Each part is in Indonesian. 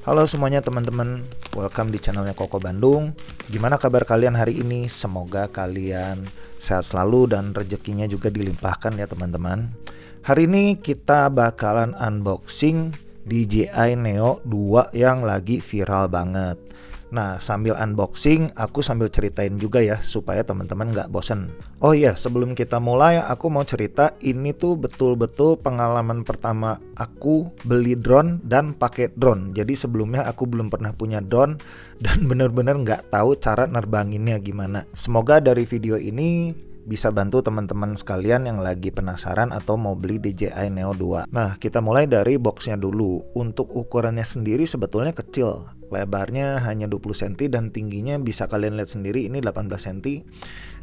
Halo semuanya teman-teman, welcome di channelnya Koko Bandung. Gimana kabar kalian hari ini? Semoga kalian sehat selalu dan rezekinya juga dilimpahkan ya teman-teman. Hari ini kita bakalan unboxing DJI Neo 2 yang lagi viral banget. Nah, sambil unboxing, aku sambil ceritain juga ya, supaya teman-teman nggak bosen. Oh iya, sebelum kita mulai, aku mau cerita, ini tuh betul-betul pengalaman pertama aku beli drone dan pakai drone. Jadi sebelumnya aku belum pernah punya drone, dan bener-bener nggak tahu cara nerbanginnya gimana. Semoga dari video ini bisa bantu teman-teman sekalian yang lagi penasaran atau mau beli DJI Neo 2. Nah, kita mulai dari boxnya dulu. Untuk ukurannya sendiri sebetulnya kecil. Lebarnya hanya 20 cm dan tingginya bisa kalian lihat sendiri ini 18 cm.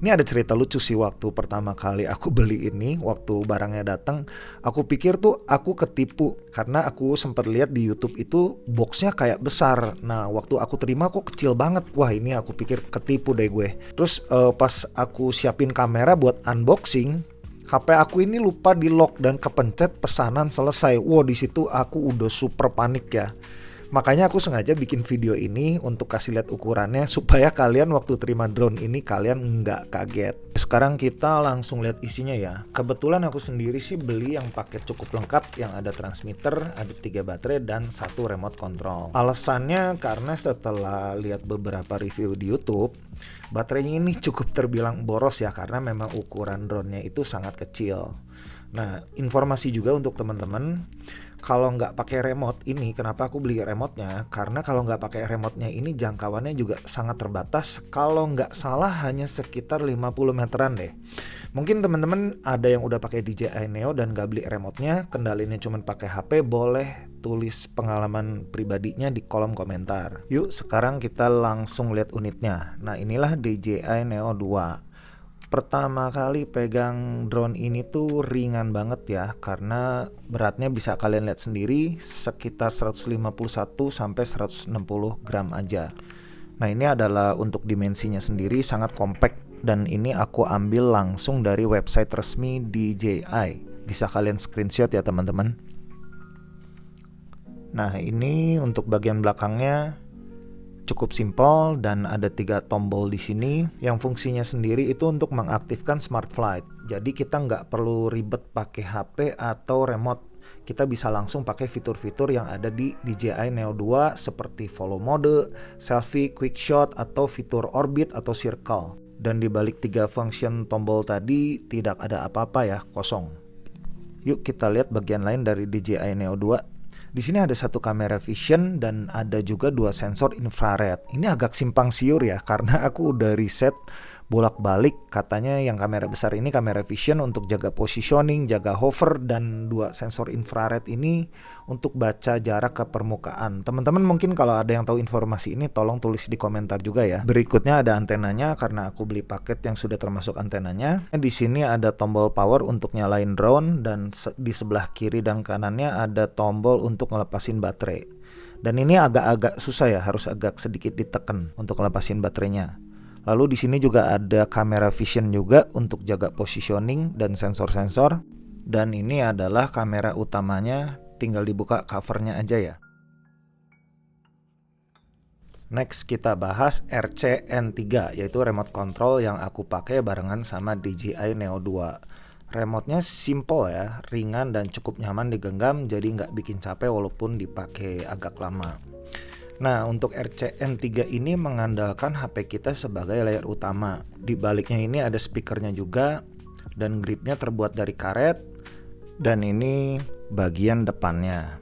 Ini ada cerita lucu sih waktu pertama kali aku beli ini, waktu barangnya datang, aku pikir tuh aku ketipu karena aku sempat lihat di YouTube itu boxnya kayak besar. Nah, waktu aku terima kok kecil banget. Wah, ini aku pikir ketipu deh gue. Terus pas aku siapin kamera buat unboxing, HP aku ini lupa di lock dan kepencet pesanan selesai. Wow, di situ aku udah super panik ya. Makanya aku sengaja bikin video ini untuk kasih lihat ukurannya supaya kalian waktu terima drone ini kalian nggak kaget. Sekarang kita langsung lihat isinya ya. Kebetulan aku sendiri sih beli yang paket cukup lengkap yang ada transmitter, ada 3 baterai dan 1 remote control. Alasannya karena setelah lihat beberapa review di YouTube, baterainya ini cukup terbilang boros ya karena memang ukuran drone-nya itu sangat kecil. Nah, informasi juga untuk teman-teman, kalau nggak pakai remote ini, kenapa aku beli remote-nya? Karena kalau nggak pakai remote-nya ini jangkauannya juga sangat terbatas. Kalau nggak salah hanya sekitar 50 meteran deh. Mungkin teman-teman ada yang udah pakai DJI Neo dan nggak beli remote-nya, kendalinya cuma pakai HP, boleh tulis pengalaman pribadinya di kolom komentar. Yuk, sekarang kita langsung lihat unitnya. Nah, inilah DJI Neo 2. Pertama kali pegang drone ini tuh ringan banget ya, karena beratnya bisa kalian lihat sendiri sekitar 151 sampai 160 gram aja. Nah, ini adalah untuk dimensinya sendiri sangat compact dan ini aku ambil langsung dari website resmi DJI. Bisa kalian screenshot ya teman-teman. Nah, ini untuk bagian belakangnya cukup simpel dan ada 3 tombol di sini yang fungsinya sendiri itu untuk mengaktifkan smart flight. Jadi kita nggak perlu ribet pakai HP atau remote. Kita bisa langsung pakai fitur-fitur yang ada di DJI Neo 2 seperti follow mode, selfie, quick shot, atau fitur orbit atau circle. Dan di balik 3 function tombol tadi tidak ada apa-apa ya, kosong. Yuk kita lihat bagian lain dari DJI Neo 2. Di sini ada 1 kamera vision dan ada juga 2 sensor infrared. Ini agak simpang siur ya karena aku udah riset bolak-balik, katanya yang kamera besar ini kamera vision untuk jaga positioning, jaga hover, dan 2 sensor infrared ini untuk baca jarak ke permukaan. Teman-teman mungkin kalau ada yang tahu informasi ini tolong tulis di komentar juga ya. Berikutnya ada antenanya karena aku beli paket yang sudah termasuk antenanya. Di sini ada tombol power untuk nyalain drone dan di sebelah kiri dan kanannya ada tombol untuk ngelepasin baterai. Dan ini agak-agak susah ya, harus agak sedikit ditekan untuk ngelepasin baterainya. Lalu di sini juga ada kamera vision juga untuk jaga positioning dan sensor-sensor. Dan ini adalah kamera utamanya, tinggal dibuka covernya aja ya. Next kita bahas RCN3, yaitu remote control yang aku pakai barengan sama DJI Neo 2. Remote-nya simple ya, ringan dan cukup nyaman digenggam, jadi nggak bikin capek walaupun dipakai agak lama. Nah, untuk RCN3 ini mengandalkan HP kita sebagai layar utama. Di baliknya ini ada speakernya juga dan gripnya terbuat dari karet dan ini bagian depannya.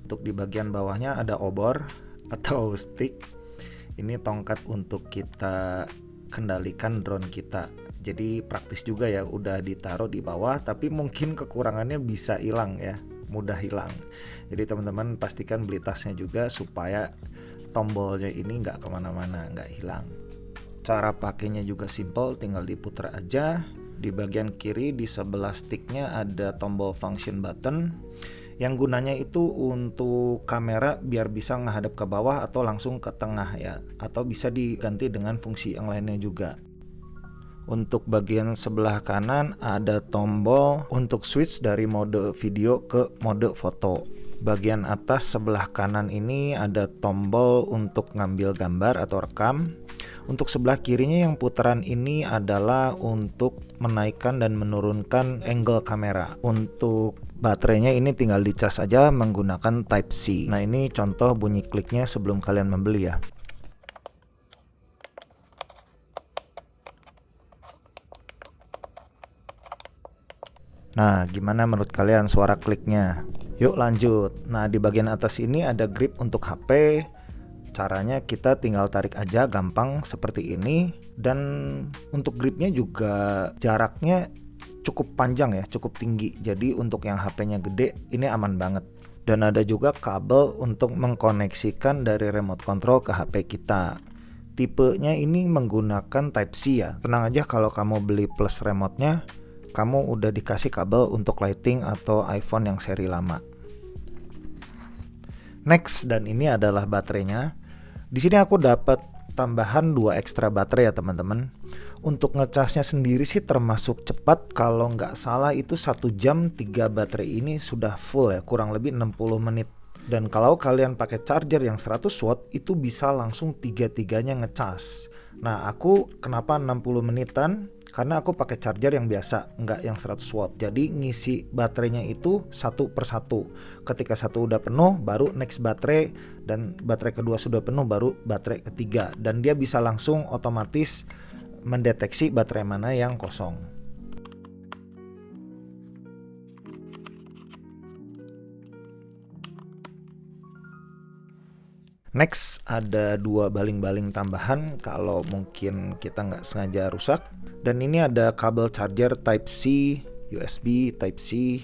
Untuk di bagian bawahnya ada obor atau stick. Ini tongkat untuk kita kendalikan drone kita. Jadi praktis juga ya, udah ditaruh di bawah tapi mungkin kekurangannya bisa hilang ya, mudah hilang. Jadi teman-teman pastikan beli tasnya juga supaya tombolnya ini nggak kemana-mana, nggak hilang. Cara pakainya juga simple, tinggal diputar aja. Di bagian kiri di sebelah sticknya ada tombol function button yang gunanya itu untuk kamera biar bisa menghadap ke bawah atau langsung ke tengah ya, atau bisa diganti dengan fungsi yang lainnya juga. Untuk bagian sebelah kanan ada tombol untuk switch dari mode video ke mode foto. Bagian atas sebelah kanan ini ada tombol untuk ngambil gambar atau rekam. Untuk sebelah kirinya yang putaran ini adalah untuk menaikkan dan menurunkan angle kamera. Untuk baterainya ini tinggal dicas aja menggunakan Type C. Nah, ini contoh bunyi kliknya sebelum kalian membeli ya. Nah, gimana menurut kalian suara kliknya? Yuk lanjut. Nah, di bagian atas ini ada grip untuk HP. Caranya kita tinggal tarik aja gampang seperti ini. Dan untuk gripnya juga jaraknya cukup panjang ya, cukup tinggi. Jadi untuk yang HP-nya gede ini aman banget. Dan ada juga kabel untuk mengkoneksikan dari remote control ke HP kita. Tipenya ini menggunakan Type C ya. Tenang aja kalau kamu beli plus remote-nya, kamu udah dikasih kabel untuk lighting atau iPhone yang seri lama. Next, dan ini adalah baterainya. Di sini aku dapat tambahan 2 ekstra baterai ya teman-teman. Untuk ngecasnya sendiri sih termasuk cepat. Kalau nggak salah itu 1 jam 3 baterai ini sudah full ya, kurang lebih 60 menit. Dan kalau kalian pakai charger yang 100 watt itu bisa langsung 3-3-nya ngecas. Nah, aku kenapa 60 menitan? Karena aku pakai charger yang biasa, nggak yang 100 watt. Jadi ngisi baterainya itu satu per satu. Ketika satu udah penuh, baru next baterai, dan baterai kedua sudah penuh, baru baterai ketiga. Dan dia bisa langsung otomatis mendeteksi baterai mana yang kosong. Next, ada 2 baling-baling tambahan kalau mungkin kita nggak sengaja rusak. Dan ini ada kabel charger Type C, USB Type C,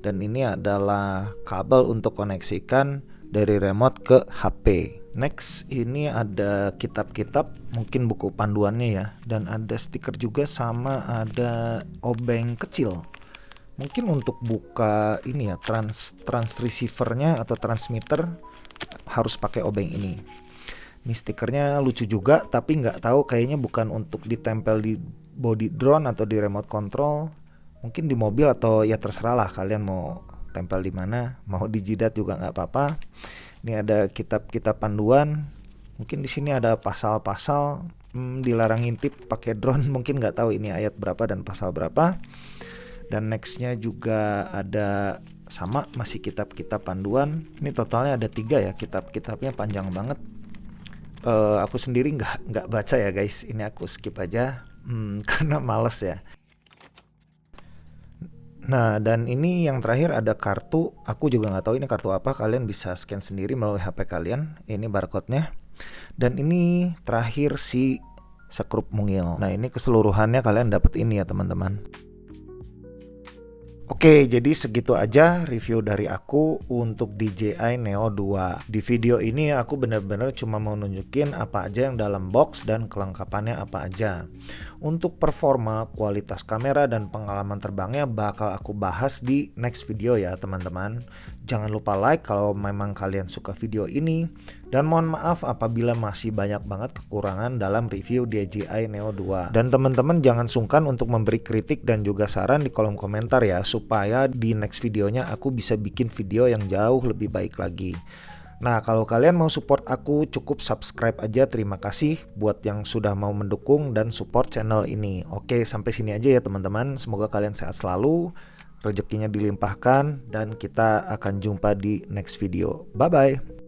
dan ini adalah kabel untuk koneksikan dari remote ke HP. Next, ini ada kitab-kitab, mungkin buku panduannya ya, dan ada stiker juga sama ada obeng kecil. Mungkin untuk buka ini ya, trans receivernya atau transmitter harus pakai obeng ini. Ini stikernya lucu juga, tapi nggak tahu kayaknya bukan untuk ditempel di body drone atau di remote control. Mungkin di mobil atau ya terserah lah kalian mau tempel di mana, mau di jidat juga nggak apa-apa. Ini ada kitab-kitab panduan. Mungkin di sini ada pasal-pasal dilarang ngintip pakai drone. Mungkin nggak tahu ini ayat berapa dan pasal berapa. Dan nextnya juga ada sama masih kitab-kitab panduan. Ini totalnya ada 3 ya, kitab-kitabnya panjang banget. Aku sendiri nggak baca ya guys. Ini aku skip aja karena males ya. Nah, dan ini yang terakhir ada kartu. Aku juga nggak tahu ini kartu apa. Kalian bisa scan sendiri melalui HP kalian. Ini barcode-nya. Dan ini terakhir si sekrup mungil. Nah, ini keseluruhannya kalian dapat ini ya teman-teman. Oke, jadi segitu aja review dari aku untuk DJI Neo 2. Di video ini aku benar-benar cuma mau nunjukin apa aja yang dalam box dan kelengkapannya apa aja. Untuk performa, kualitas kamera, dan pengalaman terbangnya bakal aku bahas di next video ya teman-teman. Jangan lupa like kalau memang kalian suka video ini. Dan mohon maaf apabila masih banyak banget kekurangan dalam review DJI Neo 2. Dan teman-teman jangan sungkan untuk memberi kritik dan juga saran di kolom komentar ya, supaya di next videonya aku bisa bikin video yang jauh lebih baik lagi. Nah, kalau kalian mau support aku, cukup subscribe aja. Terima kasih buat yang sudah mau mendukung dan support channel ini. Oke, sampai sini aja ya teman-teman. Semoga kalian sehat selalu, rezekinya dilimpahkan, dan kita akan jumpa di next video. Bye-bye.